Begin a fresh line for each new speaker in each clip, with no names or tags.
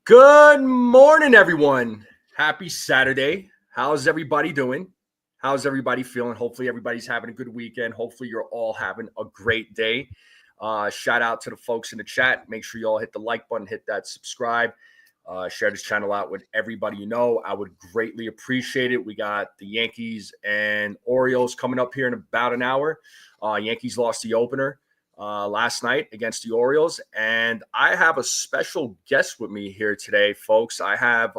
Good morning, everyone. Happy Saturday. How's everybody doing? How's everybody feeling? Hopefully, everybody's having a good weekend. Hopefully, you're all having a great day. Shout out to the folks in the chat. Make sure you all hit the like button, hit that subscribe. Share this channel out with everybody you know. I would greatly appreciate it. We got the Yankees and Orioles coming up here in about an hour. Yankees lost the opener last night against the Orioles, and I have a special guest with me here today, folks. I have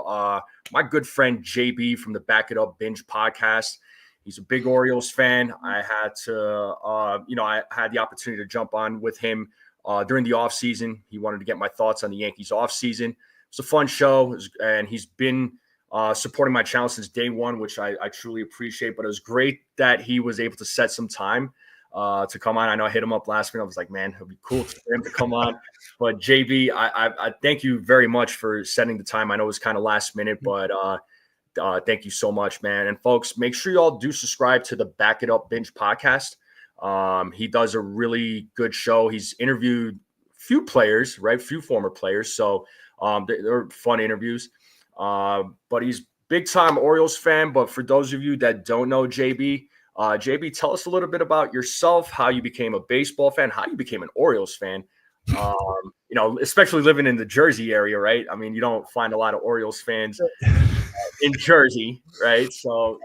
my good friend JB from the Back It Up Binge podcast. He's a big Orioles fan. I had to, I had the opportunity to jump on with him during the offseason. He wanted to get my thoughts on the Yankees offseason. It's a fun show, and he's been supporting my channel since day one, which I truly appreciate. But it was great that he was able to set some time to come on. I know I hit him up last week. I was like, man, it'd be cool for him to come on. But JB, I thank you very much for setting the time. I know it was kind of last minute, but thank you so much, man. And folks, make sure you all do subscribe to the Back It Up Binge podcast. He does a really good show. He's interviewed few players, right? Few former players. So they're fun interviews. But he's big time Orioles fan. But for those of you that don't know JB, tell us a little bit about yourself, how you became a baseball fan, how you became an Orioles fan. Especially living in the Jersey area, right? I mean, you don't find a lot of Orioles fans in Jersey, right? So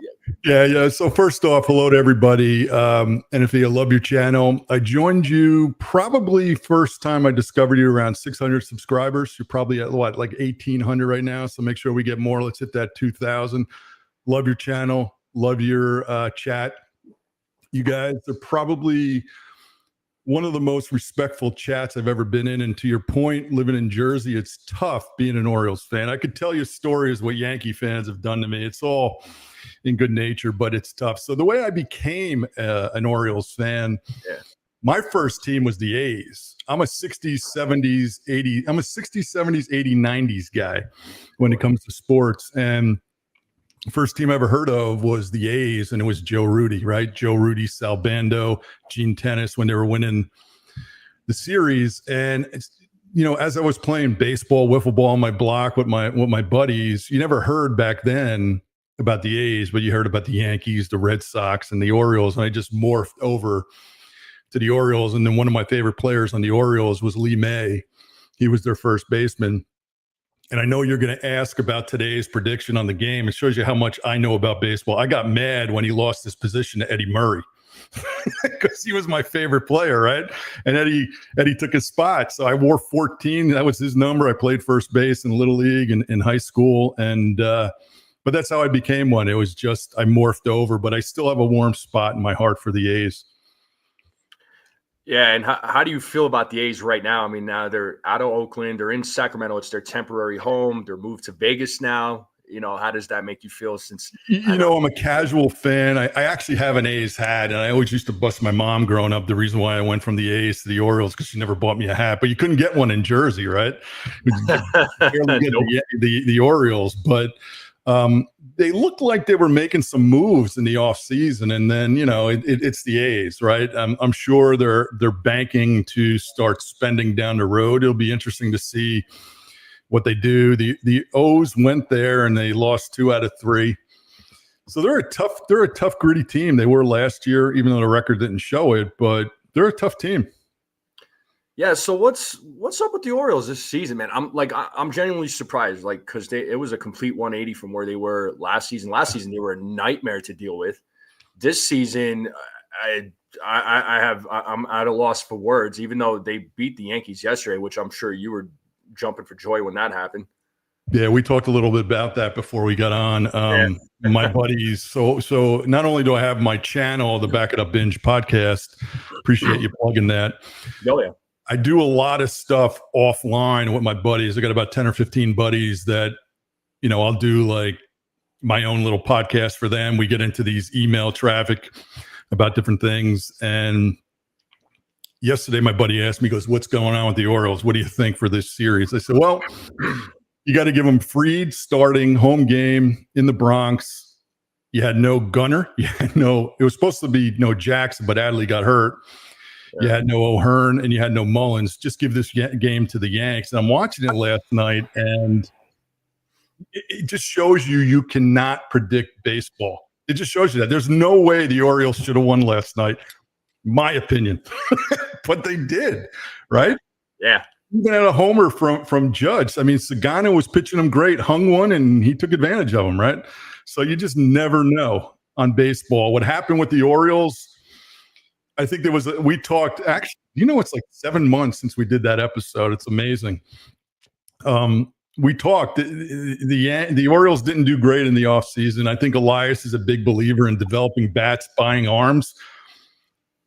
yeah. So first off, hello to everybody. And if you love your channel, I joined you probably first time I discovered you around 600 subscribers. You're probably at what, like 1,800 right now. So make sure we get more. Let's hit that 2,000. Love your channel. Love your chat. You guys are probably one of the most respectful chats I've ever been in. And to your point, living in Jersey, it's tough being an Orioles fan. I could tell you stories what Yankee fans have done to me. It's all in good nature, but it's tough. So the way I became an Orioles fan, my first team was the A's. I'm a 60s, 70s, 80s. I'm a 60s, 70s, 80s, 90s guy when it comes to sports. And first team I ever heard of was the A's, and it was Joe Rudy, right? Joe Rudy, Sal Bando, Gene Tennis when they were winning the series. And it's, as I was playing baseball, wiffle ball on my block with my buddies, you never heard back then about the A's, but you heard about the Yankees, the Red Sox, and the Orioles. And I just morphed over to the Orioles. And then one of my favorite players on the Orioles was Lee May. He was their first baseman. And I know you're going to ask about today's prediction on the game. It shows you how much I know about baseball. I got mad when he lost his position to Eddie Murray because he was my favorite player, right? And Eddie took his spot. So I wore 14. That was his number. I played first base in Little League and in high school. And but that's how I became one. It was just I morphed over, but I still have a warm spot in my heart for the A's.
Yeah, and how do you feel about the A's right now? I mean, now they're out of Oakland. They're in Sacramento. It's their temporary home. They're moved to Vegas now. How does that make you feel since –
I'm a casual fan. I actually have an A's hat, and I always used to bust my mom growing up. The reason why I went from the A's to the Orioles because she never bought me a hat. But you couldn't get one in Jersey, right? Barely get the Orioles. But they looked like they were making some moves in the offseason, and then it's the A's, right? I'm sure they're banking to start spending down the road. It'll be interesting to see what they do. The O's went there and they lost 2 out of 3, so they're a tough, gritty team. They were last year, even though the record didn't show it, but they're a tough team.
Yeah, so what's up with the Orioles this season, man? I'm genuinely surprised, because it was a complete 180 from where they were last season. Last season they were a nightmare to deal with. This season, I'm at a loss for words. Even though they beat the Yankees yesterday, which I'm sure you were jumping for joy when that happened.
Yeah, we talked a little bit about that before we got on. My buddies. So not only do I have my channel, the Back It Up Binge podcast, appreciate you plugging that.
Oh yeah.
I do a lot of stuff offline with my buddies. I got about 10 or 15 buddies that, I'll do like my own little podcast for them. We get into these email traffic about different things. And yesterday, my buddy asked me, he goes, what's going on with the Orioles? What do you think for this series? I said, well, you got to give them Fried starting home game in the Bronx. You had no Gunner. It was supposed to be no Jackson, but Adley got hurt. You had no O'Hearn and you had no Mullins. Just give this game to the Yanks. And I'm watching it last night, and it just shows you cannot predict baseball. It just shows you that there's no way the Orioles should have won last night, my opinion. But they did, right?
Yeah.
Even had a homer from Judge. I mean, Sagana was pitching him great, hung one, and he took advantage of him, right? So you just never know on baseball. What happened with the Orioles, I think we talked, actually, it's like 7 months since we did that episode. It's amazing. We talked, the Orioles didn't do great in the offseason. I think Elias is a big believer in developing bats, buying arms.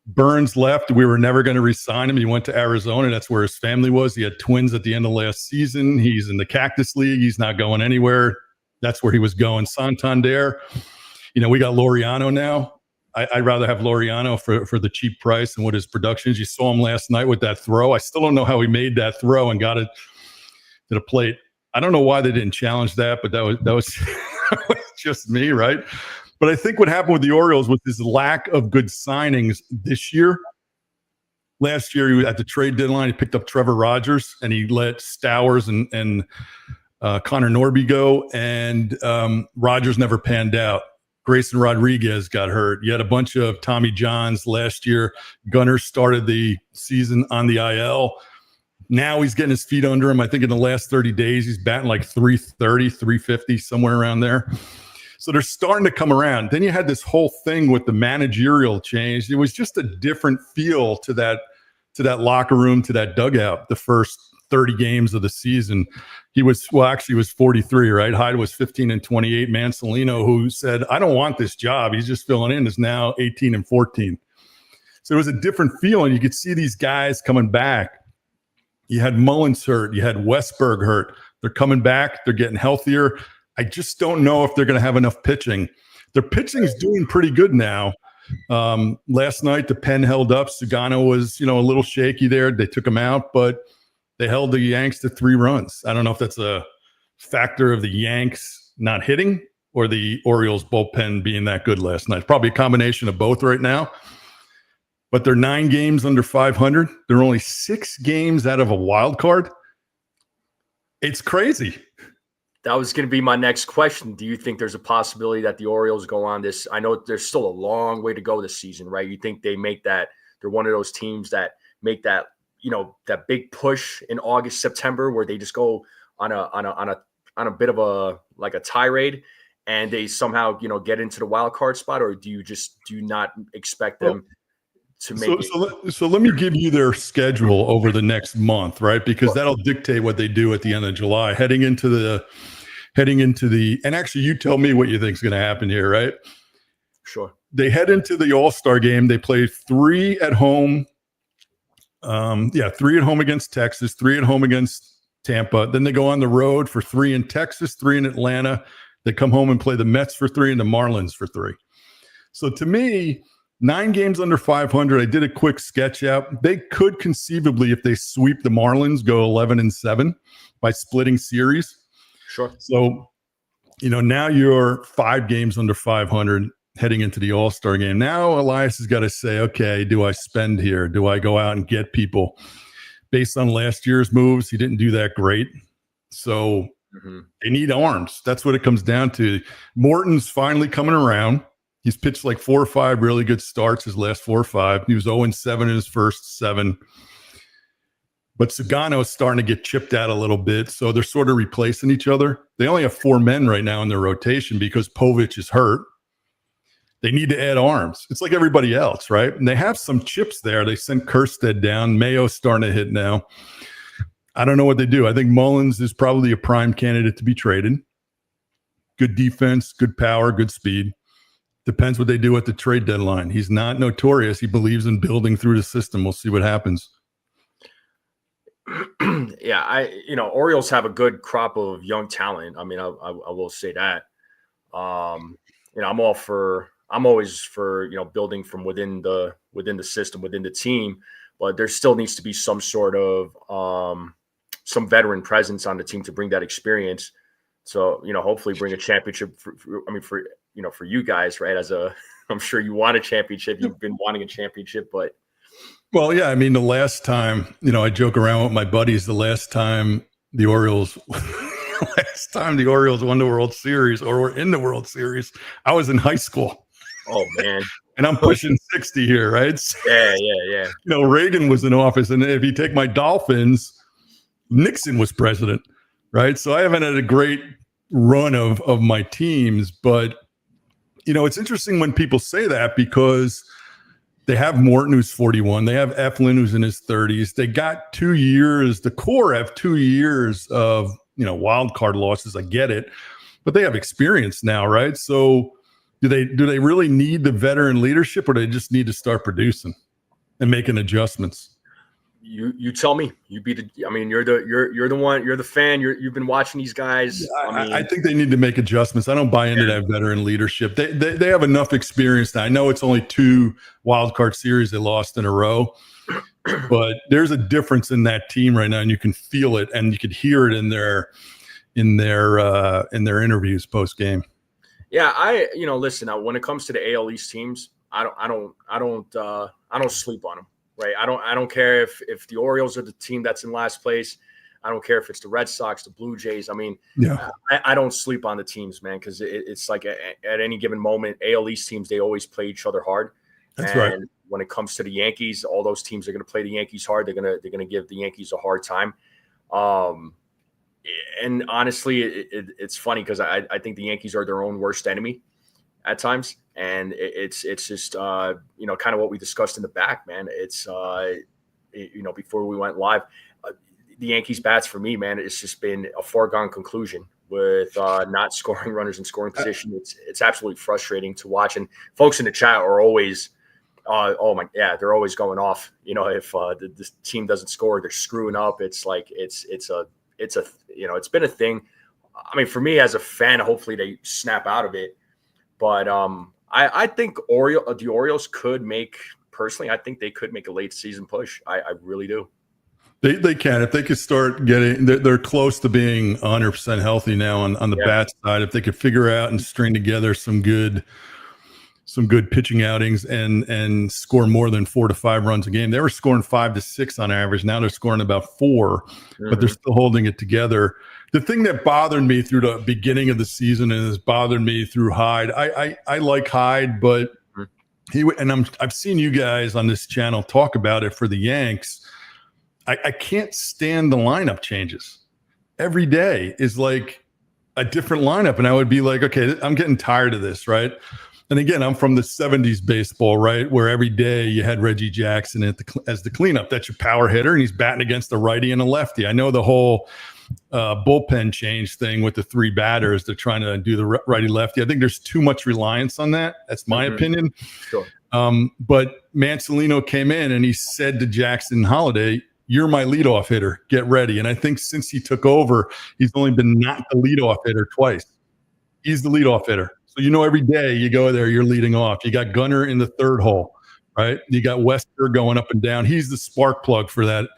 Burns left. We were never going to re-sign him. He went to Arizona. That's where his family was. He had twins at the end of last season. He's in the Cactus League. He's not going anywhere. That's where he was going. Santander. We got Laureano now. I'd rather have Laureano for the cheap price and what his production is. You saw him last night with that throw. I still don't know how he made that throw and got it to the plate. I don't know why they didn't challenge that, but that was that was just me, right? But I think what happened with the Orioles was this lack of good signings this year. Last year, he was at the trade deadline. He picked up Trevor Rogers, and he let Stowers and Connor Norby go, and Rogers never panned out. Grayson Rodriguez got hurt. You had a bunch of Tommy Johns last year. Gunnar started the season on the IL. Now he's getting his feet under him. I think in the last 30 days, he's batting like 330, 350, somewhere around there. So they're starting to come around. Then you had this whole thing with the managerial change. It was just a different feel to that locker room, to that dugout, the first 30 games of the season. He was 43, right? Hyde was 15-28. Mansolino, who said, I don't want this job, he's just filling in, is now 18-14. So it was a different feeling. You could see these guys coming back. You had Mullins hurt. You had Westberg hurt. They're coming back. They're getting healthier. I just don't know if they're going to have enough pitching. Their pitching is doing pretty good now. Last night, the pen held up. Sagano was, a little shaky there. They took him out, but they held the Yanks to 3 runs. I don't know if that's a factor of the Yanks not hitting or the Orioles bullpen being that good last night. Probably a combination of both right now. But they're 9 games under 500. They're only 6 games out of a wild card. It's crazy.
That was going to be my next question. Do you think there's a possibility that the Orioles go on this? I know there's still a long way to go this season, right? You think they make that? They're one of those teams that make that, that big push in August, September, where they just go on a bit of a tirade, and they somehow get into the wild card spot, or do you not expect them to make it?
So let me give you their schedule over the next month, right? Because that'll dictate what they do at the end of July, heading into the, and actually you tell me what you think is going to happen here, right?
Sure.
They head into the All-Star game. They play 3 at home. 3 at home against Texas, 3 at home against Tampa. Then they go on the road for 3 in Texas, 3 in Atlanta. They come home and play the Mets for 3 and the Marlins for 3. So to me, 9 games under 500. I did a quick sketch out. They could conceivably, if they sweep the Marlins, go 11-7 by splitting series.
Sure.
So, now you're 5 games under 500 heading into the All-Star game. Now Elias has got to say, okay, do I spend here? Do I go out and get people? Based on last year's moves, he didn't do that great. So they need arms. That's what it comes down to. Morton's finally coming around. He's pitched like 4 or 5 really good starts his last 4 or 5. He was 0-7 in his first 7. But Sagano's starting to get chipped out a little bit, so they're sort of replacing each other. They only have 4 men right now in their rotation because Povich is hurt. They need to add arms. It's like everybody else, right? And they have some chips there. They sent Kerstead down. Mayo's starting to hit now. I don't know what they do. I think Mullins is probably a prime candidate to be traded. Good defense, good power, good speed. Depends what they do at the trade deadline. He's not notorious. He believes in building through the system. We'll see what happens.
Yeah, Orioles have a good crop of young talent. I mean, I will say that. I'm always for building from within the system, within the team, but there still needs to be some sort of some veteran presence on the team to bring that experience. So hopefully bring a championship for you guys, right? I'm sure you want a championship. You've been wanting a championship, but
Well, yeah, I mean, the last time, I joke around with my buddies, the last time the Orioles won the World Series or were in the World Series, I was in high school.
Oh man.
And I'm pushing 60 here, right? So,
Yeah.
Reagan was in office. And if you take my Dolphins, Nixon was president, right? So I haven't had a great run of my teams. But, it's interesting when people say that because they have Morton, who's 41. They have Eflin, who's in his 30s. They got 2 years. The core have 2 years of, wild card losses. I get it. But they have experience now, right? So do they really need the veteran leadership, or do they just need to start producing and making adjustments?
You tell me. You're the one. You're the fan. You've been watching these guys.
I think they need to make adjustments. I don't buy into that veteran leadership. They have enough experience now. I know it's only 2 wild card series they lost in a row, but there's a difference in that team right now, and you can feel it, and you could hear it in their interviews post game.
Yeah, listen. When it comes to the AL East teams, I don't sleep on them. Right. I don't care if the Orioles are the team that's in last place. I don't care if it's the Red Sox, the Blue Jays. I mean, I don't sleep on the teams, man, because it's like at any given moment, AL East teams, they always play each other hard.
That's right.
When it comes to the Yankees, all those teams are going to play the Yankees hard. They're going to give the Yankees a hard time. And honestly, it's funny because I think the Yankees are their own worst enemy at times. And it's just, kind of what we discussed in the back, man. It's, before we went live, the Yankees bats for me, man, it's just been a foregone conclusion with not scoring runners in scoring position. It's absolutely frustrating to watch. And folks in the chat are always, they're always going off. If the team doesn't score, they're screwing up. It's like, it's been a thing. I mean, for me as a fan, hopefully they snap out of it. But I think the Orioles could make a late season push. I really do.
They can. If they could start getting, they're close to being 100% healthy now on the bat side. If they could figure out and string together some good pitching outings and score more than 4 to 5 runs a game. They were scoring 5 to 6 on average. Now they're scoring about 4, but they're still holding it together. The thing that bothered me through the beginning of the season and has bothered me through Hyde, I like Hyde, but I've seen you guys on this channel talk about it for the Yanks. I can't stand the lineup changes. Every day is like a different lineup, and I would be like, okay, I'm getting tired of this, right? And again, I'm from the 70s baseball, right, where every day you had Reggie Jackson as the cleanup. That's your power hitter, and he's batting against a righty and a lefty. I know the whole bullpen change thing with the 3 batters. They're trying to do the righty lefty. I think there's too much reliance on that. That's my opinion.
Sure.
But Mancelino came in and he said to Jackson Holiday, "You're my leadoff hitter. Get ready." And I think since he took over, he's only been not the leadoff hitter twice. He's the leadoff hitter. So, every day you go there, you're leading off. You got Gunnar in the 3rd hole, right? You got Wester going up and down. He's the spark plug for that.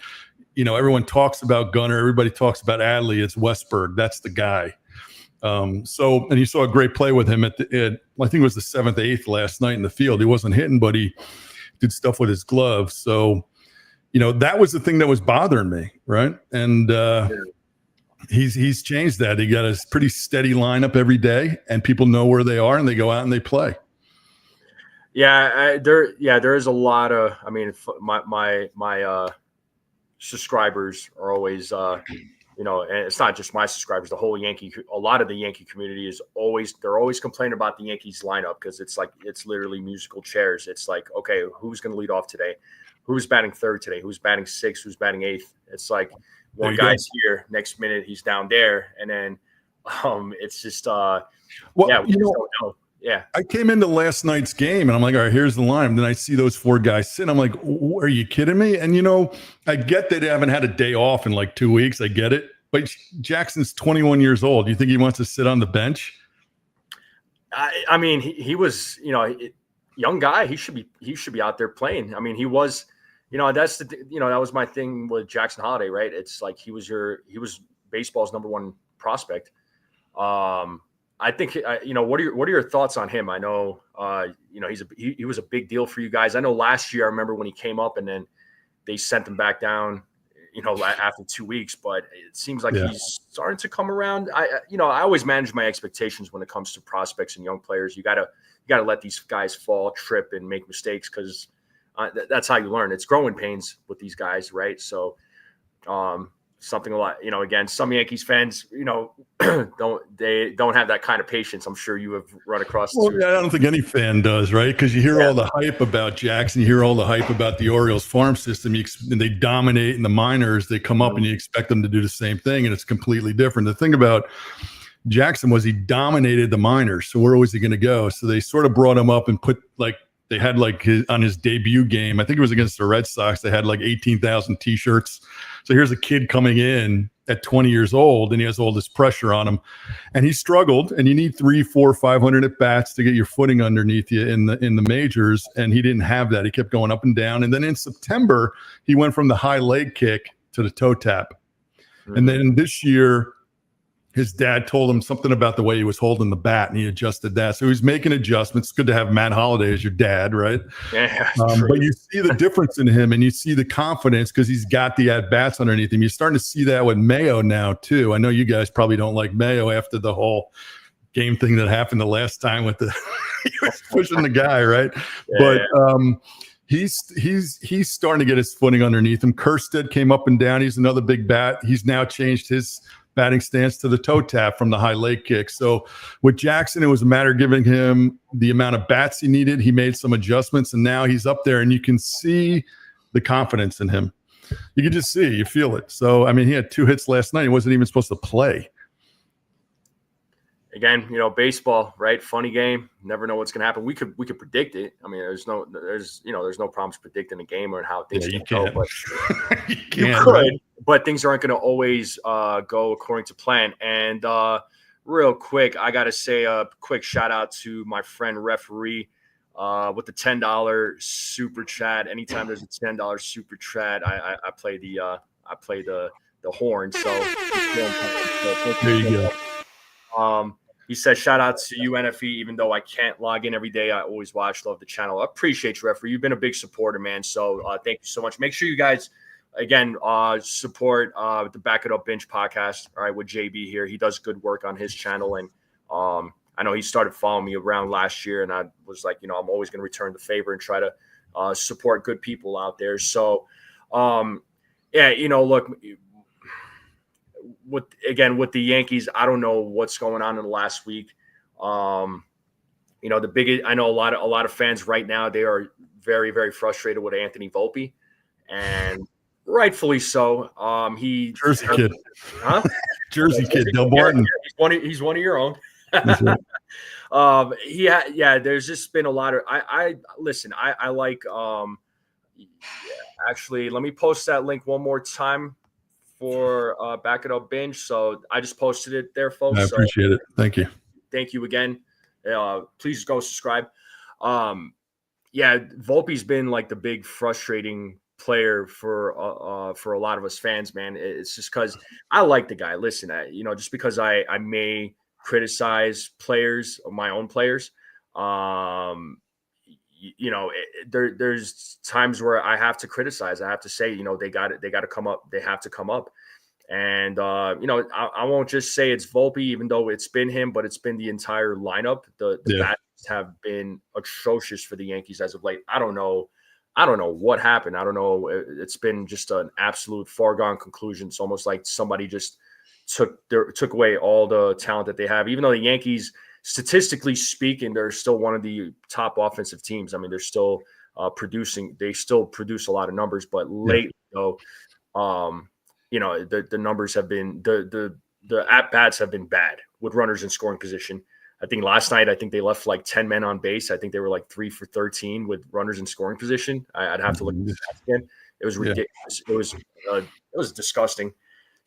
Everyone talks about Gunnar. Everybody talks about Adley. It's Westberg. That's the guy. And you saw a great play with him I think it was the 7th, 8th last night in the field. He wasn't hitting, but he did stuff with his gloves. So, that was the thing that was bothering me, right? And he's changed that. He got a pretty steady lineup every day, and people know where they are, and they go out and they play.
Yeah, there is a lot of. I mean, my subscribers are always, and it's not just my subscribers. A lot of the Yankee community they're always complaining about the Yankees lineup because it's like it's literally musical chairs. It's like, okay, who's going to lead off today? Who's batting 3rd today? Who's batting 6th? Who's batting 8th? It's like one guy's here, next minute he's down there, and then it's just don't know. Yeah.
I came into last night's game and I'm like, all right, here's the line. And then I see those 4 guys sitting. I'm like, are you kidding me? And, I get that they haven't had a day off in like 2 weeks. I get it. But Jackson's 21 years old. Do you think he wants to sit on the bench?
I mean, he was, young guy. He should be out there playing. I mean, he was, that's that was my thing with Jackson Holiday, right? It's like he was baseball's number 1 prospect. I think, what are your thoughts on him? I know, he was a big deal for you guys. I know last year, I remember when he came up and then they sent him back down, after 2 weeks. But it seems like he's starting to come around. I always manage my expectations when it comes to prospects and young players. You gotta let these guys fall, trip, and make mistakes, because that's how you learn. It's growing pains with these guys, right? So, something a lot, again, some Yankees fans, don't have that kind of patience. I'm sure you have run across.
Well, I don't think any fan does, right? Because you hear all the hype about Jackson, you hear all the hype about the Orioles farm system, and they dominate in the minors. They come up and you expect them to do the same thing, and it's completely different. The thing about Jackson was he dominated the minors. So where was he going to go? So they sort of brought him up and put they had on his debut game, I think it was against the Red Sox, they had 18,000 T-shirts. So here's a kid coming in at 20 years old, and he has all this pressure on him, and he struggled. And you need 300, 400, 500 at bats to get your footing underneath you in the majors, and he didn't have that. He kept going up and down. And then in September, he went from the high leg kick to the toe tap. Mm-hmm. And then this year, his dad told him something about the way he was holding the bat, and he adjusted that. So he's making adjustments. It's good to have Matt Holliday as your dad, right?
Yeah.
But you see the difference in him, and you see the confidence because he's got the at-bats underneath him. You're starting to see that with Mayo now, too. I know you guys probably don't like Mayo after the whole game thing that happened the last time with he was pushing the guy, right? Yeah, but he's starting to get his footing underneath him. Kerstead came up and down. He's another big bat. He's now changed his batting stance to the toe tap from the high leg kick. So with Jackson, it was a matter of giving him the amount of bats he needed. He made some adjustments, and now he's up there, and you can see the confidence in him. You can just see, you feel it. So, I mean, he had 2 hits last night. He wasn't even supposed to play.
Again, baseball, right? Funny game. Never know what's going to happen. We could predict it. I mean, there's no problems predicting a game or how things go. But you could, right? But things aren't going to always go according to plan. And real quick, I got to say a quick shout out to my friend referee with the $10 super chat. Anytime there's a $10 super chat, I play the horn. So
there you go.
He says, shout out to you, NFE. Even though I can't log in every day, I always watch, love the channel. I appreciate you, referee. You've been a big supporter, man. So thank you so much. Make sure you guys, again, support the Back It Up Bench podcast, all right, with JB here. He does good work on his channel. And I know he started following me around last year, and I was like, I'm always going to return the favor and try to support good people out there. So, look, with the Yankees, I don't know what's going on in the last week. I know a lot of fans right now, they are very, very frustrated with Anthony Volpe, and rightfully so.
Jersey kid, huh? Jersey kid, Del Barton.
He's one of your own. There's just been a lot of. I like. Actually, let me post that link one more time for Back It Up Binge. So I just posted it there, folks.
I appreciate it. Thank you.
Thank you again. Please go subscribe. Volpe's been like the big frustrating player for a lot of us fans, man. It's just because I like the guy. Listen, just because I may criticize players, my own players, there's times where I have to criticize. I have to say, they got to come up. They have to come up. And, I won't just say it's Volpe, even though it's been him, but it's been the entire lineup. The bats have been atrocious for the Yankees as of late. I don't know what happened. I don't know. It's been just an absolute foregone conclusion. It's almost like somebody just took away all the talent that they have, even though the Yankees, statistically speaking, they're still one of the top offensive teams. I mean, they're still producing. They still produce a lot of numbers, but lately, though, the numbers have been the at bats have been bad with runners in scoring position. I think last night, they left like 10 men on base. I think they were like 3 for 13 with runners in scoring position. I'd have to look at that again. It was ridiculous. It was disgusting.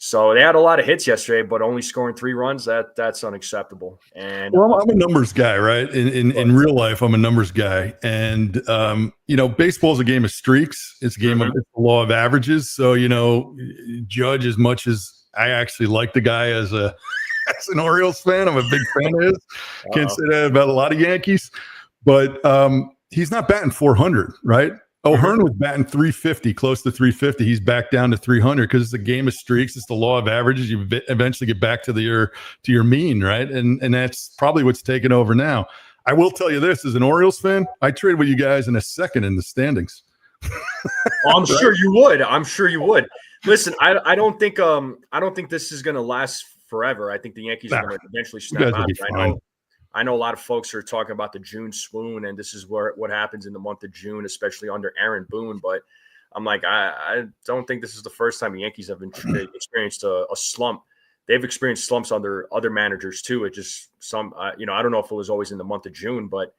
So they had a lot of hits yesterday, but only scoring 3 runs, that's unacceptable. And
I'm a numbers guy, right? In real life, I'm a numbers guy. And baseball is a game of streaks. It's a game of the law of averages. So, judge as much as I actually like the guy as an Orioles fan. I'm a big fan of his. Can't say that about a lot of Yankees. But he's not batting 400, right? O'Hearn was batting 350, close to 350. He's back down to 300 because it's a game of streaks. It's the law of averages. You eventually get back to your mean, right? And that's probably what's taken over now. I will tell you this: as an Orioles fan, I trade with you guys in a second in the standings.
I'm sure you would. I'm sure you would. Listen, I don't think this is going to last forever. I think the Yankees are going to eventually snap out. I know a lot of folks are talking about the June swoon, and this is what happens in the month of June, especially under Aaron Boone. But I'm like, I don't think this is the first time the Yankees have experienced a slump. They've experienced slumps under other managers too. It just I don't know if it was always in the month of June, but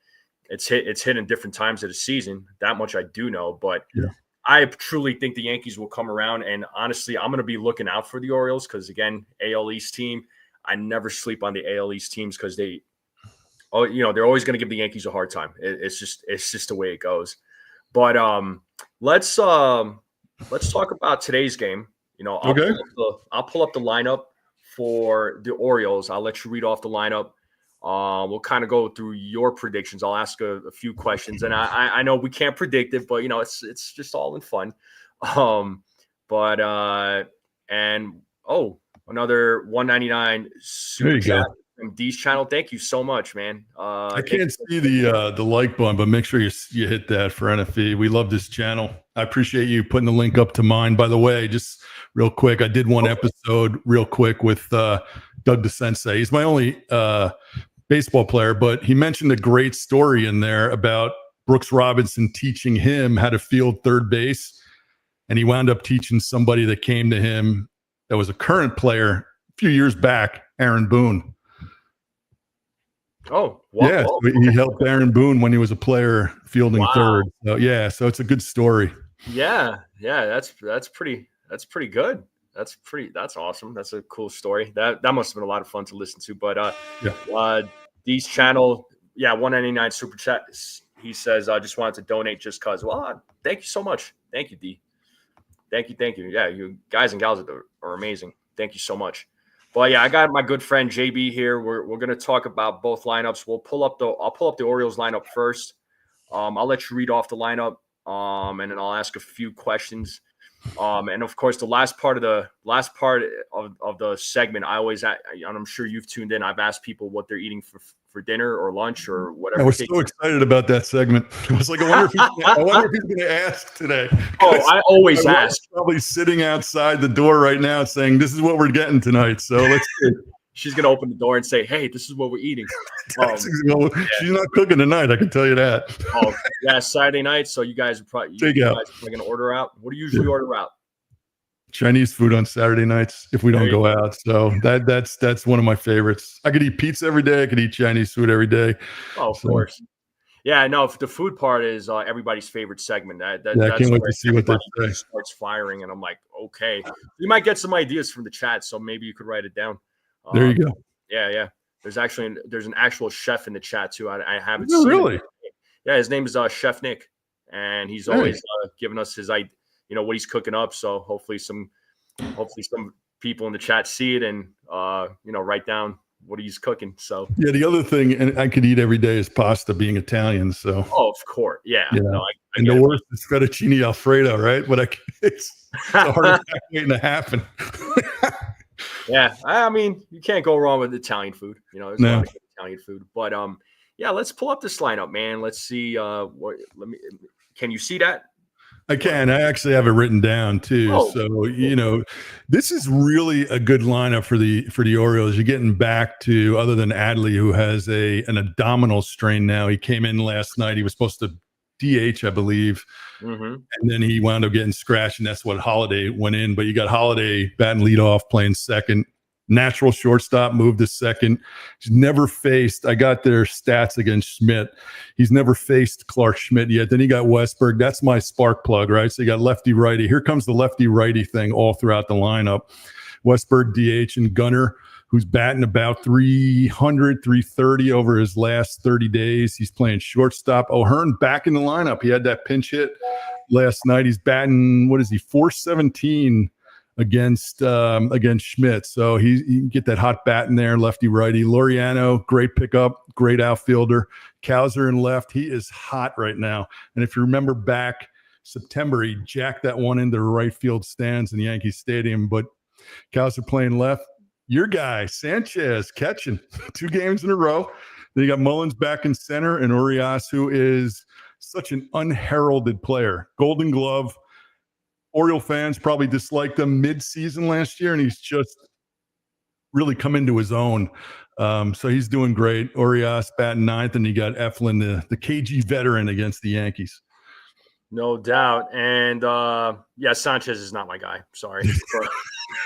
it's hit in different times of the season. That much I do know. But yeah. I truly think the Yankees will come around, and honestly, I'm going to be looking out for the Orioles because, again, AL East team. I never sleep on the AL East teams because they're always going to give the Yankees a hard time. It's just the way it goes. But let's talk about today's game. I'll pull up the lineup for the Orioles. I'll let you read off the lineup. We'll kind of go through your predictions. I'll ask a few questions, and I know we can't predict it, but it's just all in fun. Another $1.99 super chat from D's channel. Thank you so much, man.
I can't see the like button, but make sure you hit that for NFE. We love this channel. I appreciate you putting the link up to mine. By the way, just real quick, I did one episode real quick with Doug DeSensei. He's my only baseball player, but he mentioned a great story in there about Brooks Robinson teaching him how to field third base. And he wound up teaching somebody that came to him that was a current player a few years back, Aaron Boone.
Oh, wow.
Yeah, so he helped Aaron Boone when he was a player fielding third. So it's a good story.
Yeah, that's pretty good. That's awesome. That's a cool story. That must have been a lot of fun to listen to. But D's channel, $1.99 super chat. He says, I just wanted to donate just cause. Well, thank you so much. Thank you, D. Thank you. Yeah, you guys and gals are amazing. Thank you so much. But yeah, I got my good friend JB here. We're gonna talk about both lineups. I'll pull up the Orioles lineup first. I'll let you read off the lineup, and then I'll ask a few questions. And of course, the last part of the segment, and I'm sure you've tuned in. I've asked people what they're eating for dinner or lunch or whatever.
I was so excited about that segment. I was like, I wonder if he's going to ask today.
Oh, I always ask.
Probably sitting outside the door right now saying, "This is what we're getting tonight." So let's see.
She's going to open the door and say, "Hey, this is what we're eating."
She's not cooking tonight. I can tell you that.
Oh, yeah, Saturday night. So you guys are probably going to order out. What do you usually order out?
Chinese food on Saturday nights if we don't go out. So that's one of my favorites. I could eat pizza every day. I could eat Chinese food every day.
Oh, of course. Yeah, no, the food part is everybody's favorite segment.
I can't wait to see what they say.
Starts firing, and I'm like, okay. You might get some ideas from the chat, so maybe you could write it down.
There you go.
Yeah. There's an actual chef in the chat too. I haven't
seen.
Really? Him. Yeah, his name is Chef Nick, and he's always giving us his what he's cooking up. So hopefully some people in the chat see it and write down what he's cooking. So
yeah, the other thing, and I could eat every day, is pasta. Being Italian, so
of course, yeah. No,
and the worst is fettuccine Alfredo, right? But it's a hard attack waiting to happen.
Yeah, I mean, you can't go wrong with Italian food. There's a lot of Italian food. But let's pull up this lineup, man. Let's see. Can you see that?
I can. I actually have it written down too. Oh. So this is really a good lineup for the Orioles. You're getting back to, other than Adley, who has an abdominal strain now. He came in last night. He was supposed to DH, I believe. Mm-hmm. And then he wound up getting scratched, and that's what Holiday went in. But you got Holiday batting leadoff, playing second. Natural shortstop, moved to second. He's never faced, I got their stats against Schmidt. He's never faced Clark Schmidt yet. Then he got Westberg. That's my spark plug, right? So you got lefty-righty. Here comes the lefty-righty thing all throughout the lineup. Westberg, DH, and Gunnar, who's batting about 300, 330 over his last 30 days. He's playing shortstop. O'Hearn back in the lineup. He had that pinch hit last night. He's batting, 417 against Schmidt. So he can get that hot bat in there, lefty-righty. Laureano, great pickup, great outfielder. Kowser in left. He is hot right now. And if you remember back September. He jacked that one into the right field stands in Yankee Stadium, but Cows are playing left. Your guy, Sanchez, catching 2 games in a row. Then you got Mullins back in center and Urias, who is such an unheralded player. Golden Glove. Oriole fans probably disliked him mid-season last year, and he's just really come into his own. So he's doing great. Urias batting 9th, and you got Eflin, the KG veteran, against the Yankees.
No doubt. And Sanchez is not my guy. Sorry.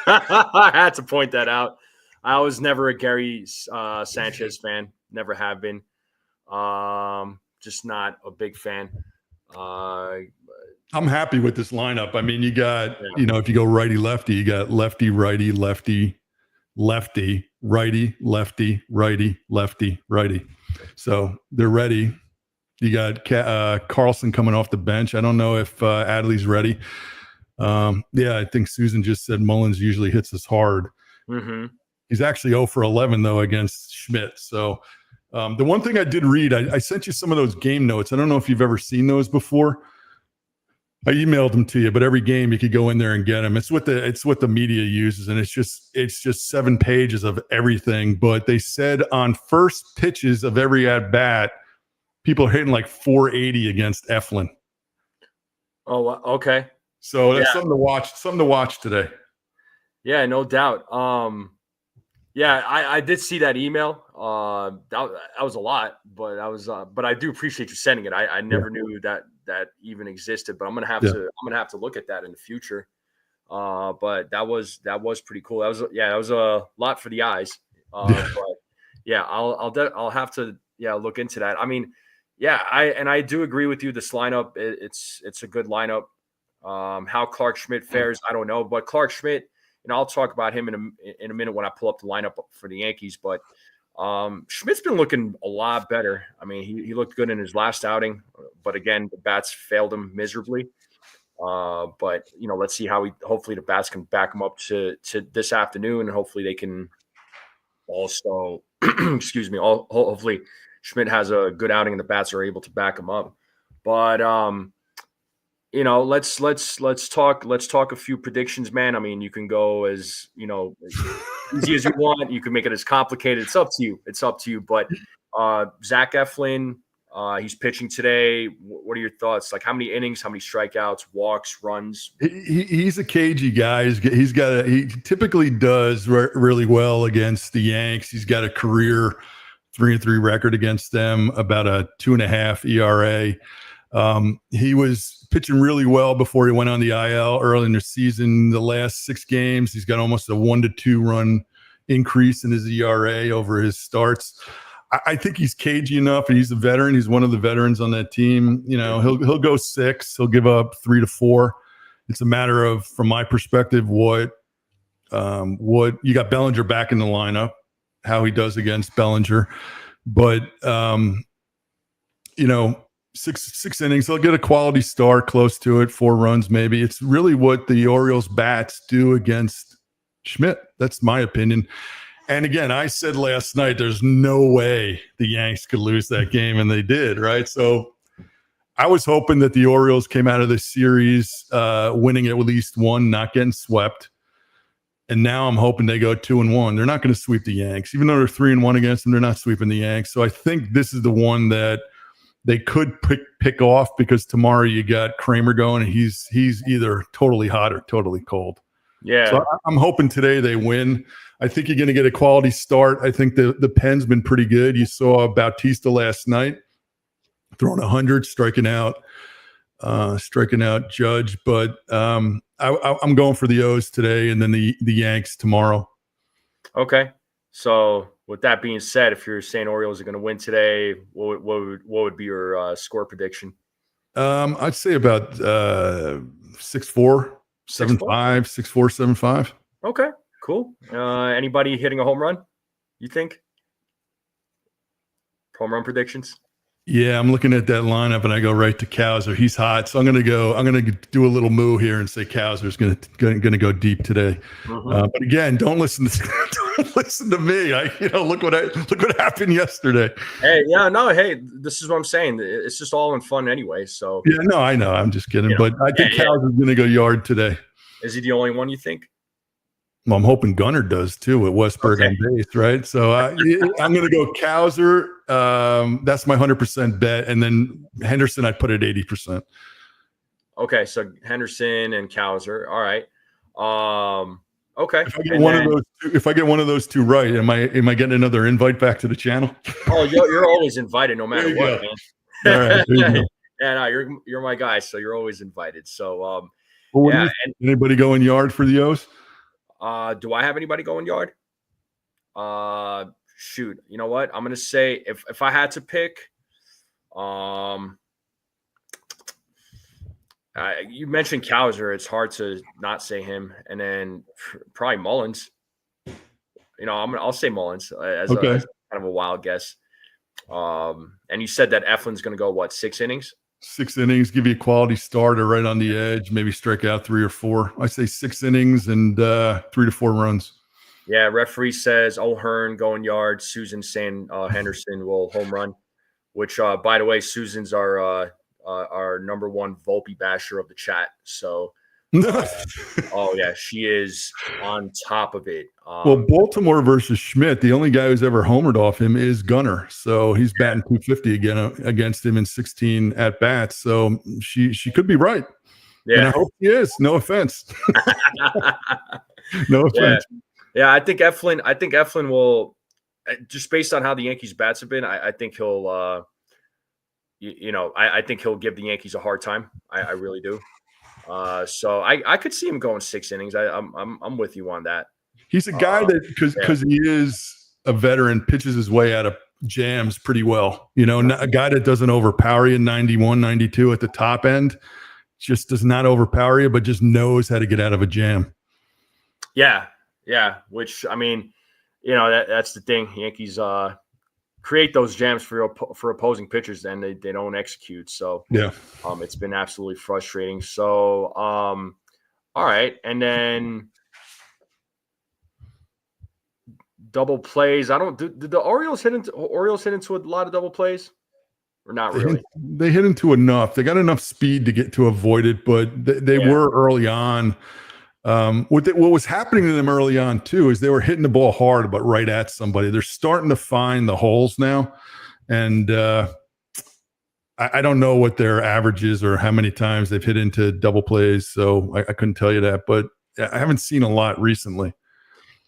I had to point that out. I was never a Gary Sanchez fan. Never have been. Just not a big fan.
I'm happy with this lineup. I mean, you got, if you go righty lefty, you got lefty, righty, lefty, lefty, righty, lefty, righty, lefty, righty. So they're ready. You got Carlson coming off the bench. I don't know if Adley's ready. I think Susan just said Mullins usually hits us hard.
Mm-hmm.
He's actually 0 for 11, though, against Schmidt. So the one thing I did read, I sent you some of those game notes. I don't know if you've ever seen those before. I emailed them to you, but every game you could go in there and get them. It's what the media uses, and it's just 7 pages of everything. But they said on first pitches of every at bat, people are hitting like 480 against Eflin.
Oh, okay.
So that's something to watch. Something to watch today.
Yeah, no doubt. I did see that email. That was a lot, but I do appreciate you sending it. I never knew that even existed, but I'm gonna have to look at that in the future. But that was pretty cool. That was a lot for the eyes. But yeah, I'll have to look into that. I mean, I do agree with you. This lineup, it's a good lineup. How Clark Schmidt fares, I don't know, but Clark Schmidt, and I'll talk about him in a minute when I pull up the lineup for the Yankees. But Schmidt's been looking a lot better. I mean, he looked good in his last outing, but again, the bats failed him miserably. But let's see how hopefully the bats can back him up to this afternoon, and hopefully they can also, excuse me, hopefully Schmidt has a good outing and the bats are able to back him up. But let's talk a few predictions, man. I mean, you can go as easy as you want. You can make it as complicated. It's up to you. But Zach Eflin, he's pitching today. What are your thoughts? Like, how many innings, how many strikeouts, walks, runs?
He's a cagey guy. He typically does really well against the Yanks. He's got a career 3-3 record against them, about a 2.5 ERA. He was pitching really well before he went on the IL early in the season. The last 6 games, he's got almost a 1-2 run increase in his ERA over his starts. I think he's cagey enough, and he's a veteran. He's one of the veterans on that team. He'll go 6. He'll give up 3 to 4. It's a matter of, from my perspective, what you got Bellinger back in the lineup, how he does against Bellinger. But, 6 innings, they'll get a quality start, close to it, 4 runs maybe. It's really what the Orioles bats do against Schmidt. That's my opinion. And again, I said last night, there's no way the Yanks could lose that game, and they did, right? So I was hoping that the Orioles came out of this series winning at least 1, not getting swept. And now I'm hoping they go 2-1. They're not going to sweep the Yanks. Even though they're 3-1 against them, they're not sweeping the Yanks. So I think this is the one that they could pick off, because tomorrow you got Kramer going, and he's either totally hot or totally cold.
Yeah.
So I'm hoping today they win. I think you're going to get a quality start. I think the pen's been pretty good. You saw Bautista last night throwing 100, striking out Judge. But I'm going for the O's today, and then the Yanks tomorrow. Okay.
So with that being said, if you're saying Orioles are going to win today, what would be your score prediction?
I'd say about 6-4, 7-5, 6-4, 7-5.
Okay, cool. Anybody hitting a home run, you think? Home run predictions?
Yeah, I'm looking at that lineup, and I go right to Cowser. He's hot, so I'm going to do a little moo here and say Cowser's going to go deep today. Mm-hmm. But again, don't listen to Listen to me. Look what happened yesterday.
Hey, yeah, no, hey, this is what I'm saying. It's just all in fun anyway. So
Yeah, no, I know. I'm just kidding. But I think Cows is going to go yard today.
Is he the only one you think?
Well, I'm hoping Gunner does too at Westburg on base, right? So I'm going to go Cowser. That's my 100% bet, and then Henderson I put at 80%.
Okay, so Henderson and Cowser. All right. Okay.
If I get one of those two right, am I getting another invite back to the channel?
Oh, you're always invited, no matter what, man.
All right, there you go.
Yeah, no, you're my guy, so you're always invited. So,
well, anybody going yard for the O's?
Do I have anybody going yard? Shoot, you know what? I'm gonna say if I had to pick, you mentioned Cowser. It's hard to not say him, and then probably Mullins. I'll say Mullins as kind of a wild guess. And you said that Eflin's going to go what, 6 innings?
6 innings, give you a quality starter right on the edge, maybe strike out 3 or 4. I say 6 innings and 3 to 4 runs.
Yeah, referee says O'Hearn going yard. Susan saying Henderson will home run, which, by the way, Susan's our number one Volpe basher of the chat. So, oh yeah, she is on top of it.
Well, Baltimore versus Schmidt, the only guy who's ever homered off him is Gunner. So he's batting 250 again against him in 16 at bats. So she could be right. Yeah, and I hope she is. No offense. No offense.
Yeah, I think Eflin will, just based on how the Yankees bats have been. I think he'll. I think he'll give the Yankees a hard time. I really do. So I could see him going 6 innings. I'm with you on that.
He's a guy that because he is a veteran, pitches his way out of jams pretty well. A guy that doesn't overpower you 91, 92 at the top end, just does not overpower you, but just knows how to get out of a jam.
Yeah. Which, I mean, that's the thing. Yankees create those jams for opposing pitchers, and they don't execute. So
yeah,
it's been absolutely frustrating. So all right, and then double plays. Did the Orioles hit into a lot of double plays, or not really?
They hit into enough. They got enough speed to avoid it, but they were early on. What was happening to them early on too is they were hitting the ball hard, but right at somebody. They're starting to find the holes now, and I don't know what their average is or how many times they've hit into double plays. So I couldn't tell you that, but I haven't seen a lot recently.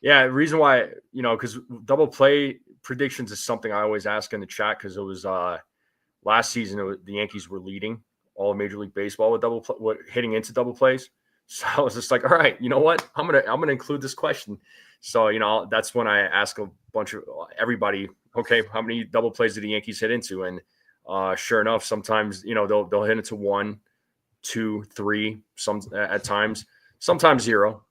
Yeah, the reason why, because double play predictions is something I always ask in the chat, because it was last season the Yankees were leading all of Major League Baseball with hitting into double plays. So I was just like, all right, you know what? I'm gonna include this question. So that's when I ask a bunch of everybody, okay, how many double plays did the Yankees hit into? And sure enough, sometimes they'll hit into 1, 2, 3, some at times. Sometimes 0,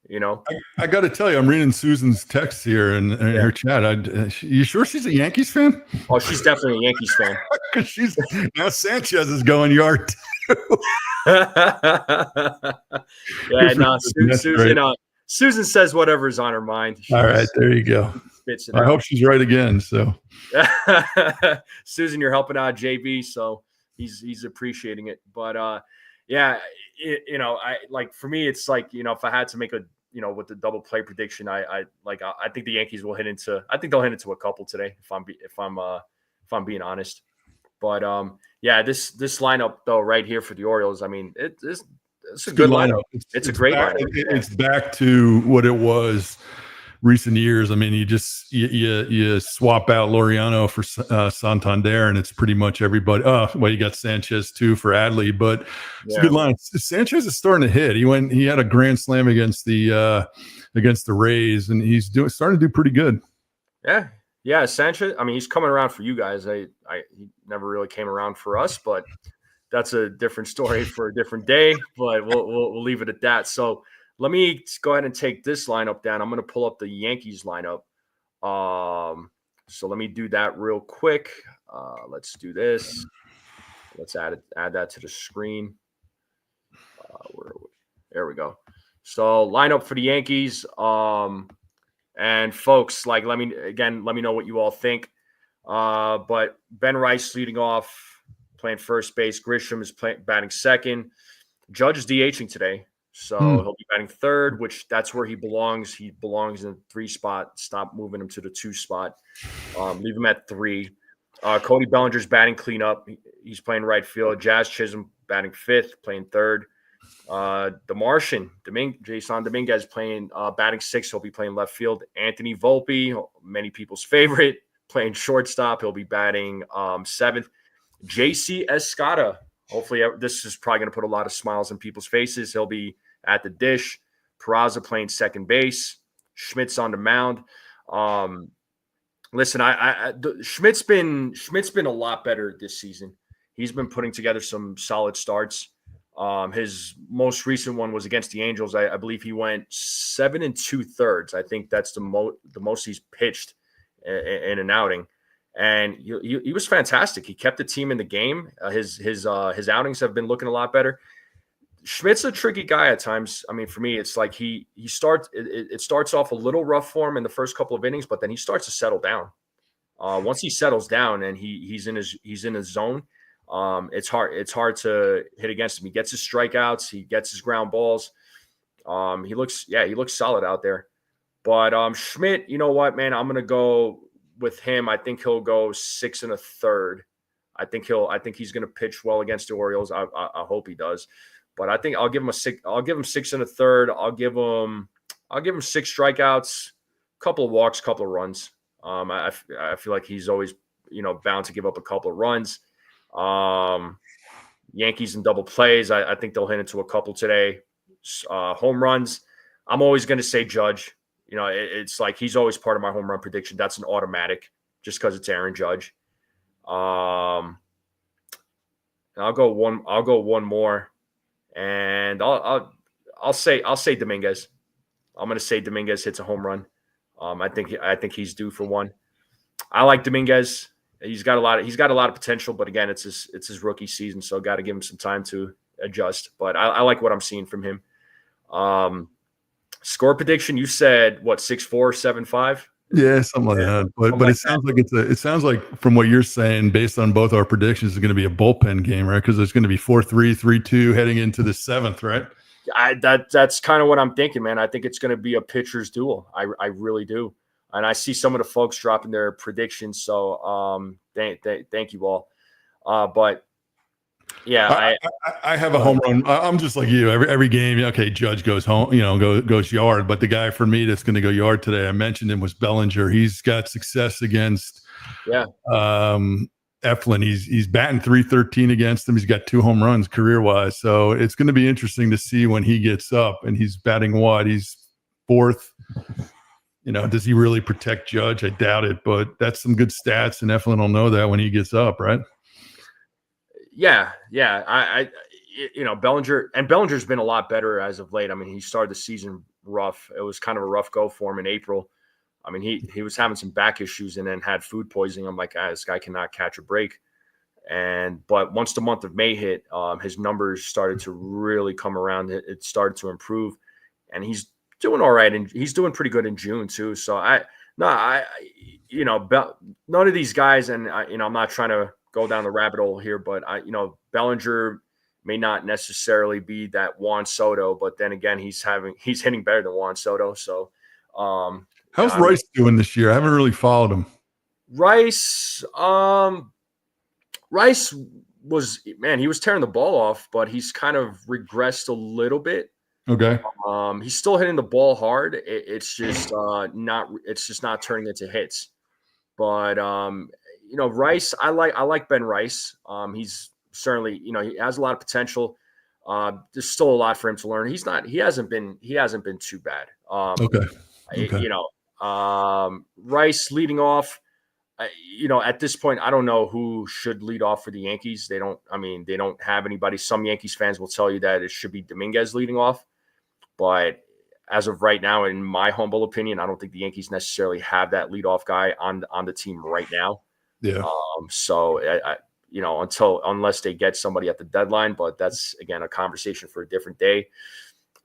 I got to tell you, I'm reading Susan's text here in her chat. You sure she's a Yankees fan?
Oh, she's definitely a Yankees fan.
Because now Sanchez is going yard too.
Susan says whatever's on her mind.
All right, there you go. I hope she's right again. So,
Susan, you're helping out JB, so he's appreciating it. But I like, for me, it's like, if I had to make a, with the double play prediction, I think the Yankees will hit into. I think they'll hit into a couple today, if I'm being honest. But this lineup though right here for the Orioles, I mean, it's a good lineup. It's a great lineup.
It's back to what it was recent years. I mean, you swap out Laureano for Santander, and it's pretty much everybody. You got Sanchez too for Adley, but it's a good line. Sanchez is starting to hit. He had a grand slam against the Rays, and he's starting to do pretty good.
Yeah, Sanchez. I mean, he's coming around for you guys. He never really came around for us, but that's a different story for a different day. But we'll leave it at that. So let me go ahead and take this lineup down. I'm going to pull up the Yankees lineup. So let me do that real quick. Let's do this. Let's add that to the screen. There we go. So lineup for the Yankees. And folks, like, let me know what you all think. But Ben Rice leading off, playing first base. Grisham is batting second. Judge is DHing today, so he'll be batting third, which that's where he belongs. He belongs in the 3 spot. Stop moving him to the 2 spot. Leave him at 3. Cody Bellinger's batting cleanup. He's playing right field. Jazz Chisholm batting 5th, playing 3rd. The Martian, Jason Dominguez playing batting 6th. He'll be playing left field. Anthony Volpe, many people's favorite, playing shortstop. He'll be batting 7th. JC Escada. Hopefully, this is probably going to put a lot of smiles on people's faces. He'll be at the dish. Peraza playing second base. Schmidt's on the mound. Listen, Schmidt's been a lot better this season. He's been putting together some solid starts. His most recent one was against the Angels. I believe he went 7 2/3. I think that's the most he's pitched in an outing, and he was fantastic. He kept the team in the game. His outings have been looking a lot better. Schmidt's a tricky guy at times. I mean, for me, it's like it starts off a little rough for him in the first couple of innings, but then he starts to settle down. Once he settles down and he's in his zone, it's hard to hit against him. He gets his strikeouts, he gets his ground balls. He looks solid out there. But Schmidt, you know what, man, I'm gonna go with him. I think he'll go 6 1/3. I think he's gonna pitch well against the Orioles. I hope he does. But I think I'll give him 6 1/3. I'll give him 6 strikeouts, couple of walks, couple of runs. I feel like he's always, bound to give up a couple of runs. Yankees in double plays. I think they'll hit into a couple today. Home runs. I'm always going to say Judge. It's like he's always part of my home run prediction. That's an automatic just because it's Aaron Judge. I'll go one more. And I'll say Dominguez. I'm going to say Dominguez hits a home run. I think he's due for one. I like Dominguez. He's got a lot of potential, but again, it's his rookie season, so got to give him some time to adjust. But I like what I'm seeing from him. Score prediction, you said what, 6-4, 7-5?
Yeah, something like that. But it sounds like from what you're saying, based on both our predictions, it's going to be a bullpen game, right? Because there's going to be 4-3, 3-2 heading into the 7th, right?
That's kind of what I'm thinking, man. I think it's going to be a pitcher's duel. I really do. And I see some of the folks dropping their predictions. So thank you all. But yeah,
I have a home run. I'm just like you. Every game, okay, Judge goes home, goes yard. But the guy for me that's going to go yard today, I mentioned him, was Bellinger. He's got success against Eflin. He's batting .313 against him. He's got 2 home runs career wise. So it's going to be interesting to see when he gets up and he's batting what? He's 4th. Does he really protect Judge? I doubt it, but that's some good stats, and Eflin will know that when he gets up, right?
Yeah. Bellinger's been a lot better as of late. I mean, he started the season rough. It was kind of a rough go for him in April. I mean, he was having some back issues and then had food poisoning. I'm like, this guy cannot catch a break. But once the month of May hit, his numbers started to really come around. It started to improve, and he's doing all right, and he's doing pretty good in June too. So none of these guys, and I'm not trying to go down the rabbit hole here, but Bellinger may not necessarily be that Juan Soto, but then again, he's hitting better than Juan Soto. So,
how's Rice doing this year? I haven't really followed him.
Rice was, man, he was tearing the ball off, but he's kind of regressed a little bit.
Okay.
He's still hitting the ball hard. It's just not turning into hits. But Rice, I like Ben Rice. He's certainly, he has a lot of potential. There's still a lot for him to learn. He hasn't been too bad. Okay. Rice leading off. At this point, I don't know who should lead off for the Yankees. They don't have anybody. Some Yankees fans will tell you that it should be Dominguez leading off. But as of right now, in my humble opinion, I don't think the Yankees necessarily have that leadoff guy on the team right now.
Yeah.
So unless they get somebody at the deadline, but that's again a conversation for a different day.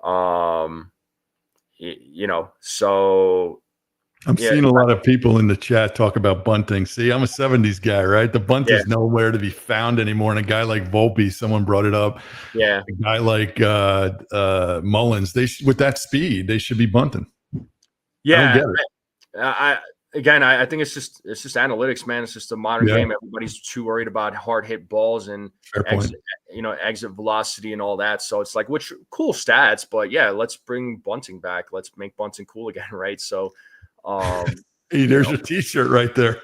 So
I'm seeing a lot of people in the chat talk about bunting. See, I'm a 70s guy, right? The bunt is nowhere to be found anymore. And a guy like Volpe, someone brought it up.
Yeah.
A guy like Mullins, with that speed, they should be bunting.
Yeah.
I don't get
it. I think it's just analytics, man. It's just a modern game. Everybody's too worried about hard hit balls and exit velocity and all that. So it's like, which cool stats, but yeah, let's bring bunting back. Let's make bunting cool again, right? So,
hey, there's a T-shirt right there.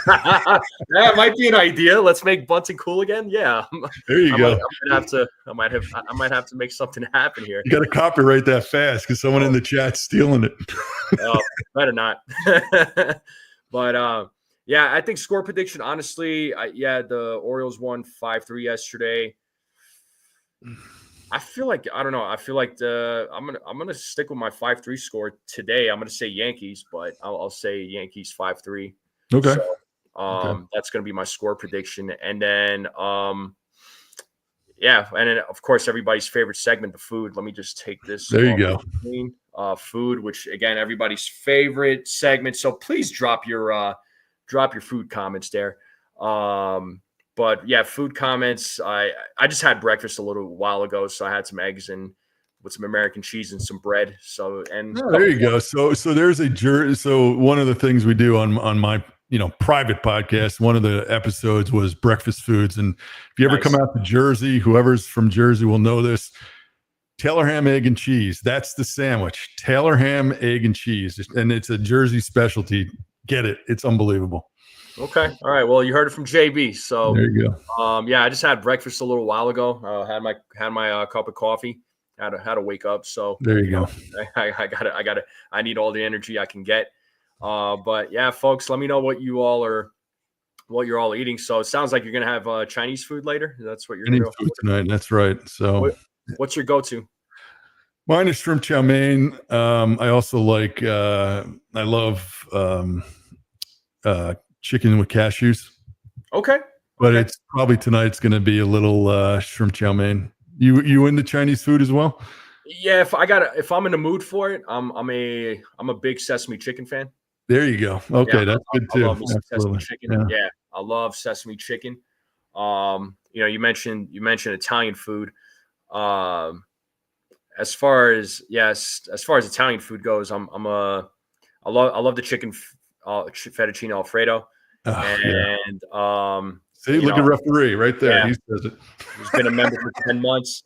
That might be an idea. Let's make bunting cool again. Yeah,
there you go.
I might have to make something happen here.
You got to copyright that fast because someone in the chat's stealing it.
Better not. But yeah, I think score prediction. Honestly, the Orioles won 5-3 yesterday. I feel like I don't know. I feel like I'm gonna stick with my 5-3 score today. I'm gonna say Yankees, but I'll say Yankees 5-3.
Okay.
So, that's gonna be my score prediction, and then and then of course everybody's favorite segment, the food. Let me just take this.
There you go.
Food, which again everybody's favorite segment. So please drop your food comments there. But yeah, food comments. I just had breakfast a little while ago, so I had some eggs and with some American cheese and some bread. So
there you go. So there's so one of the things we do on my private podcast, one of the episodes was breakfast foods. And if you ever come out to Jersey, whoever's from Jersey will know this. Taylor ham, egg, and cheese. That's the sandwich. Taylor ham, egg, and cheese. And it's a Jersey specialty. Get it. It's unbelievable.
Okay. All right. Well, you heard it from JB. So
there you
go. I just had breakfast a little while ago. Had my cup of coffee. Had to wake up. So
there you go.
I need all the energy I can get. But yeah, folks, let me know what you're all eating. So it sounds like you're gonna have Chinese food later. That's what you're gonna do
tonight. That's right. So
what's your go-to?
Mine is shrimp chow mein. I also like I love chicken with cashews.
Okay.
But it's probably tonight's going to be a little shrimp chow mein. You into Chinese food as well?
Yeah, if I'm in the mood for it, I'm a big sesame chicken fan.
There you go. Okay, that's good too.
I love sesame chicken. Yeah, I love sesame chicken. You mentioned Italian food. As far as Italian food goes, I love the chicken fettuccine Alfredo.
See, look at referee right there. He says it.
He's been a member for 10 months.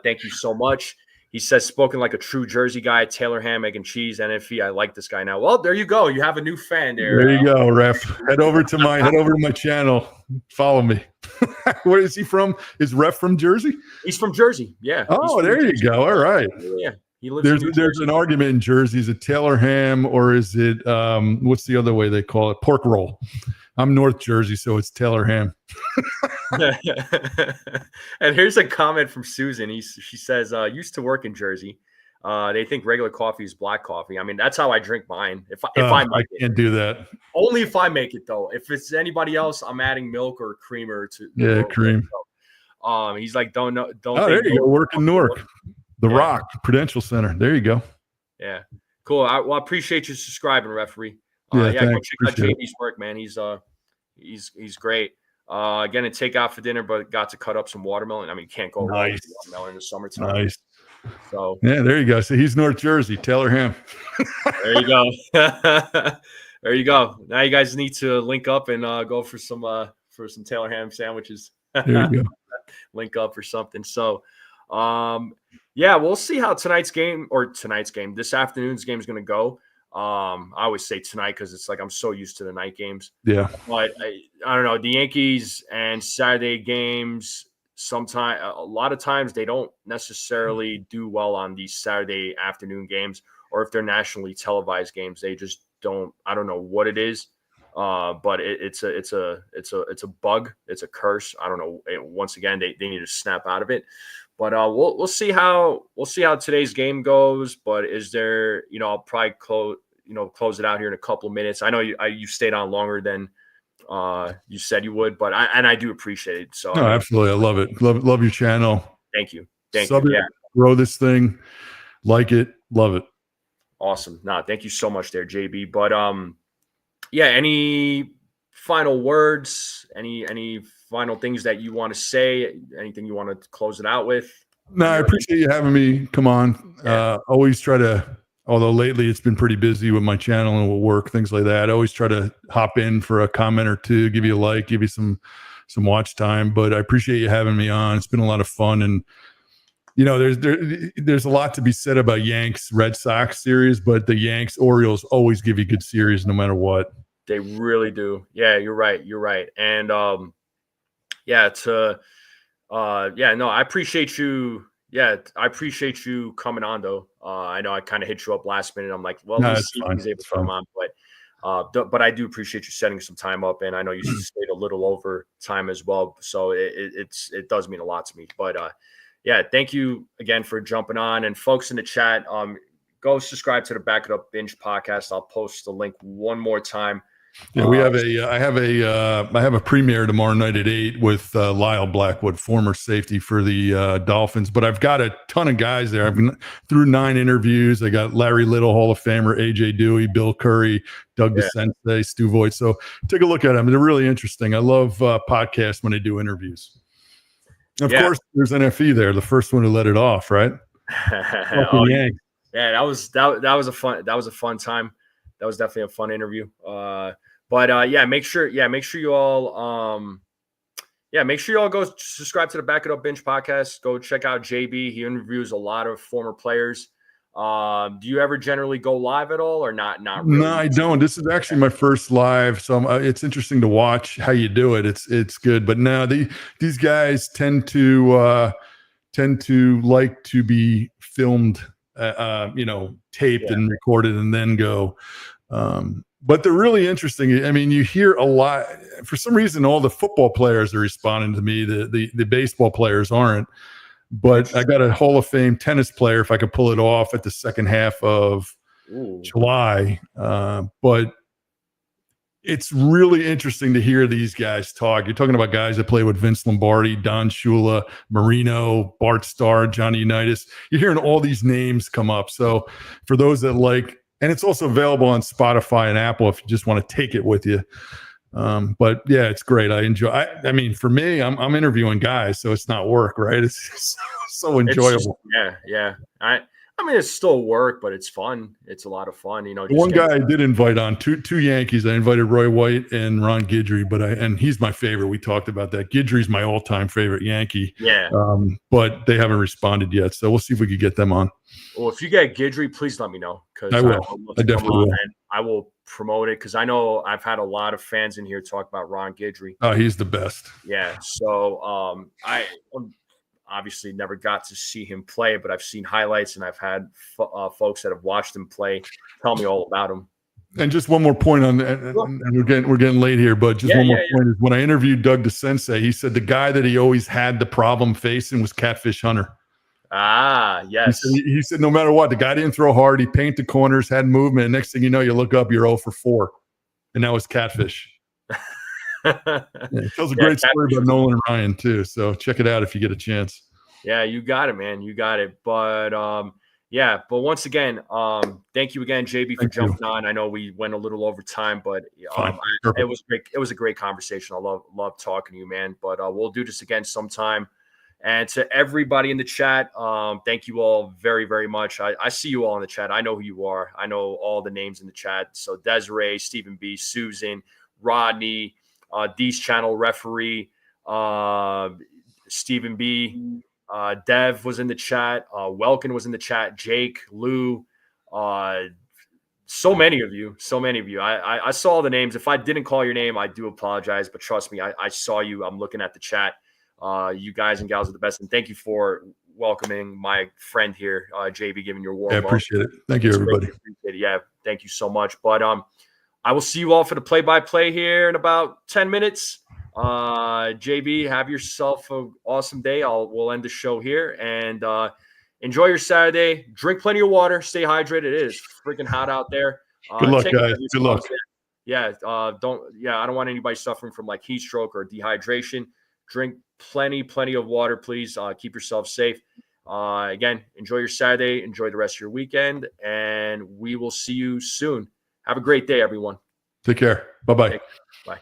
Thank you so much. He says, spoken like a true Jersey guy, Taylor ham, egg, and cheese, NFE. I like this guy now. Well, there you go. You have a new fan there.
There you go, Ref. Head over to my channel. Follow me. Where is he from? Is Ref from Jersey?
He's from Jersey. Yeah.
Oh, there you go. All right.
Yeah. He lives
there's an argument in Jersey. Is it Taylor ham or is it what's the other way they call it? Pork roll. I'm North Jersey, so it's Taylor ham.
And here's a comment from Susan. She says, used to work in Jersey. They think regular coffee is black coffee. I mean, that's how I drink mine. If I
can't do that.
Only if I make it, though. If it's anybody else, I'm adding milk or creamer to.
Yeah, cream.
So, he's like, don't.
Oh, there you go. Work in Newark. The Rock Prudential Center. There you go.
Yeah, cool. I appreciate you subscribing, referee.
Go
check out JB's work, man. He's great. Again, to take out for dinner, but got to cut up some watermelon. I mean, can't go wrong with watermelon in the summertime.
Nice.
So
yeah, there you go. So he's North Jersey. Taylor ham.
There you go. There you go. Now you guys need to link up and go for some Taylor ham sandwiches.
There you go.
Link up or something. So, yeah, we'll see how this afternoon's game is going to go. I always say tonight because it's like I'm so used to the night games.
Yeah.
But I don't know. The Yankees and Saturday games, a lot of times they don't necessarily do well on these Saturday afternoon games, or if they're nationally televised games, they just don't. I don't know what it is. But it's a bug. It's a curse. I don't know. Once again, they need to snap out of it. But we'll see how today's game goes. But is there, I'll probably close it out here in a couple of minutes. I know you stayed on longer than you said you would, but I do appreciate it. So
no, absolutely, I love it. Love your channel.
Thank you.
Grow this thing, like it, love it.
Awesome. Nah, thank you so much there, JB. But yeah, any final words? Any final things that you want to say? Anything you want to close it out with?
No, I appreciate you having me. Come on.
Yeah.
Always try to, although lately it's been pretty busy with my channel and with work, things like that. I always try to hop in for a comment or two, give you a like, give you some watch time. But I appreciate you having me on. It's been a lot of fun. And there's a lot to be said about Yanks Red Sox series, but the Yanks Orioles always give you good series no matter what.
They really do. Yeah, you're right. You're right. And yeah, no, I appreciate you. Yeah, I appreciate you coming on though. I know I kind of hit you up last minute. I'm like, well, let me see if he's able to come on. But I do appreciate you setting some time up, and I know you stayed a little over time as well. So it does mean a lot to me. But yeah, thank you again for jumping on. And folks in the chat, go subscribe to the Back It Up Binge podcast. I'll post the link one more time.
Yeah, we have I have a premiere tomorrow night at 8 with Lyle Blackwood, former safety for the Dolphins. But I've got a ton of guys there. I've been through 9 interviews. I got Larry Little, Hall of Famer, AJ Dewey, Bill Curry, Doug DeSensei, Stu Voigt. So take a look at them. They're really interesting. I love podcasts when they do interviews. Of course, there's NFE there, the first one who let it off, right?
Oh, yeah, that was a fun time. That was definitely a fun interview. Make sure you all go subscribe to the Back It Up Binge podcast. Go check out JB. He interviews a lot of former players. Do you ever generally go live at all, or not really?
No, I don't. This is actually my first live, so it's interesting to watch how you do it. It's good, but now these guys tend to like to be filmed, taped and recorded, and then go. But they're really interesting. I mean, you hear a lot. For some reason, all the football players are responding to me. The baseball players aren't. But I got a Hall of Fame tennis player, if I could pull it off at the second half of July. But it's really interesting to hear these guys talk. You're talking about guys that play with Vince Lombardi, Don Shula, Marino, Bart Starr, Johnny Unitas. You're hearing all these names come up. So for those that like, and it's also available on Spotify and Apple if you just want to take it with you. But yeah, it's great. I enjoy. I mean, for me, I'm interviewing guys, so it's not work, right? It's so enjoyable.
Yeah. I mean, it's still work, but it's fun. It's a lot of fun,
One guy I did invite on two Yankees. I invited Roy White and Ron Guidry, and he's my favorite. We talked about that. Guidry's my all-time favorite Yankee.
Yeah.
But they haven't responded yet, so we'll see if we could get them on.
Well, if you get Guidry, please let me know, because
I will. I definitely will.
And I will promote it, because I know I've had a lot of fans in here talk about Ron Guidry.
Oh, he's the best.
Yeah. So I obviously never got to see him play, but I've seen highlights, and I've had folks that have watched him play tell me all about him.
And just one more point on, and we're getting late here, but just one more point is when I interviewed Doug DeSensei, he said the guy that he always had the problem facing was Catfish Hunter.
Ah, yes.
He said no matter what, the guy didn't throw hard. He painted corners, had movement. And next thing you know, you look up, you're 0 for 4. And that was Catfish. It tells a great story about Nolan Ryan, too. So check it out if you get a chance.
Yeah, you got it, man. You got it. But, but once again, thank you again, JB, for jumping on. I know we went a little over time, but it was great. It was a great conversation. I love talking to you, man. But we'll do this again sometime. And to everybody in the chat, thank you all very, very much. I see you all in the chat. I know who you are. I know all the names in the chat. So Desiree, Stephen B, Susan, Rodney, D's channel referee, Stephen B, Dev was in the chat. Welkin was in the chat. Jake, Lou, so many of you. I saw the names. If I didn't call your name, I do apologize. But trust me, I saw you. I'm looking at the chat. You guys and gals are the best. And thank you for welcoming my friend here, JB, giving your warm welcome.
I appreciate it. Thank you, everybody.
Yeah, thank you so much. But I will see you all for the play-by-play here in about 10 minutes. JB, have yourself an awesome day. We'll end the show here, and enjoy your Saturday. Drink plenty of water. Stay hydrated. It is freaking hot out there.
Good luck, guys. Good luck.
Yeah, I don't want anybody suffering from like heat stroke or dehydration. Drink plenty of water, please. Keep yourself safe. Again, enjoy your Saturday, enjoy the rest of your weekend, and we will see you soon. Have a great day, everyone.
Take care. Bye-bye.
Bye.